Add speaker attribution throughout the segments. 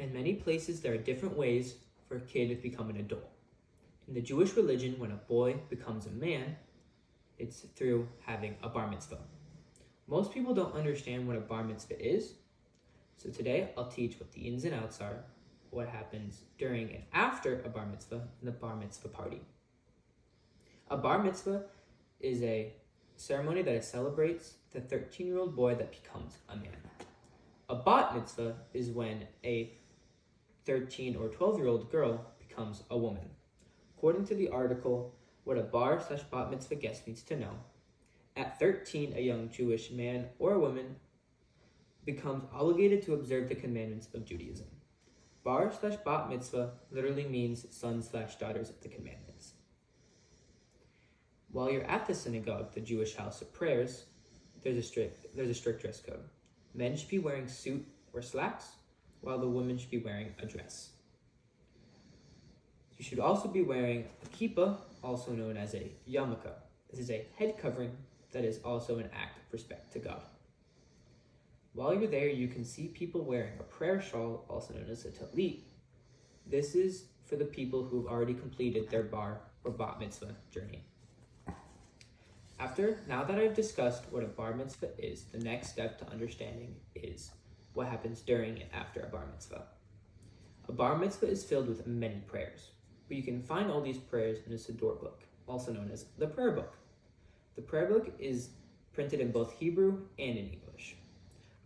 Speaker 1: In many places, there are different ways for a kid to become an adult. In the Jewish religion, when a boy becomes a man, it's through having a bar mitzvah. Most people don't understand what a bar mitzvah is, so today I'll teach what the ins and outs are, what happens during and after a bar mitzvah, and the bar mitzvah party. A bar mitzvah is a ceremony that celebrates the 13-year-old boy that becomes a man. A bat mitzvah is when a 13 or 12-year-old girl becomes a woman. According to the article, what a bar/bat mitzvah guest needs to know, at 13, a young Jewish man or woman becomes obligated to observe the commandments of Judaism. Bar/bat mitzvah literally means sons/daughters of the commandments. While you're at the synagogue, the Jewish house of prayers, there's a strict dress code. Men should be wearing suit or slacks, while the women should be wearing a dress. You should also be wearing a kippah, also known as a yarmulke. This is a head covering that is also an act of respect to God. While you're there, you can see people wearing a prayer shawl, also known as a talit. This is for the people who've already completed their bar or bat mitzvah journey. Now that I've discussed what a bar mitzvah is, the next step to understanding is what happens during and after a bar mitzvah. A bar mitzvah is filled with many prayers, but you can find all these prayers in a Siddur book, also known as the prayer book. The prayer book is printed in both Hebrew and in English.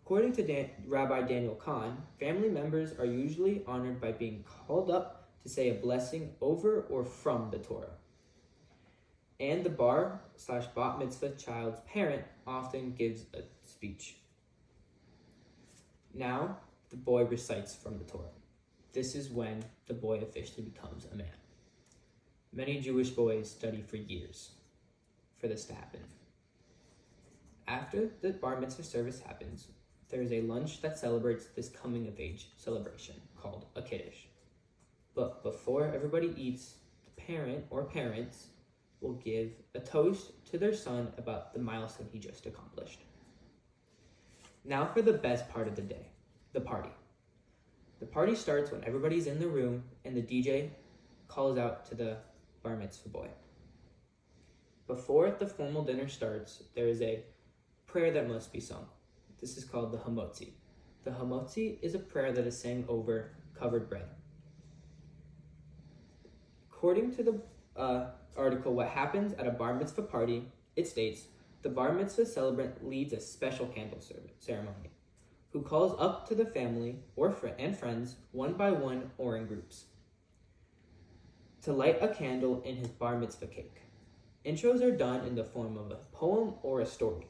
Speaker 1: According to Rabbi Daniel Kahn, family members are usually honored by being called up to say a blessing over or from the Torah. And the bar/bat mitzvah child's parent often gives a speech. Now, the boy recites from the Torah. This is when the boy officially becomes a man. Many Jewish boys study for years for this to happen. After the bar mitzvah service happens, there is a lunch that celebrates this coming of age celebration called a kiddush. But before everybody eats, the parent or parents will give a toast to their son about the milestone he just accomplished. Now for the best part of the day, the party. The party starts when everybody's in the room and the DJ calls out to the bar mitzvah boy. Before the formal dinner starts, there is a prayer that must be sung. This is called the hamotzi. The hamotzi is a prayer that is sang over covered bread. According to the article, what happens at a bar mitzvah party, it states, the bar mitzvah celebrant leads a special candle ceremony, who calls up to the family and friends, one by one or in groups, to light a candle in his bar mitzvah cake. Intros are done in the form of a poem or a story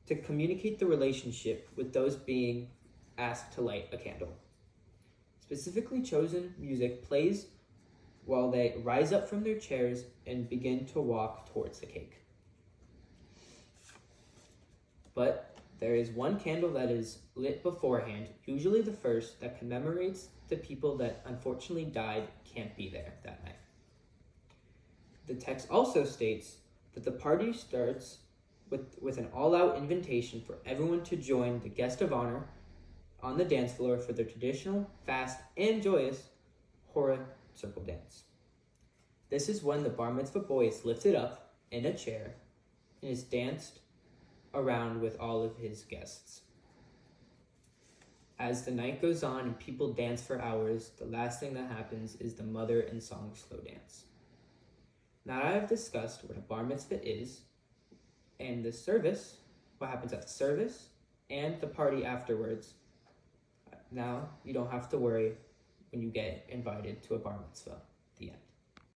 Speaker 1: to communicate the relationship with those being asked to light a candle. Specifically chosen music plays while they rise up from their chairs and begin to walk towards the cake. But there is one candle that is lit beforehand, usually the first, that commemorates the people that unfortunately died can't be there that night. The text also states that the party starts with an all-out invitation for everyone to join the guest of honor on the dance floor for their traditional, fast, and joyous Hora circle dance. This is when the bar mitzvah boy is lifted up in a chair and is danced around with all of his guests. As the night goes on and people dance for hours, the last thing that happens is the mother and song slow dance. Now that I've discussed what a bar mitzvah is, and the service, what happens at the service, and the party afterwards, now you don't have to worry when you get invited to a bar mitzvah. The end.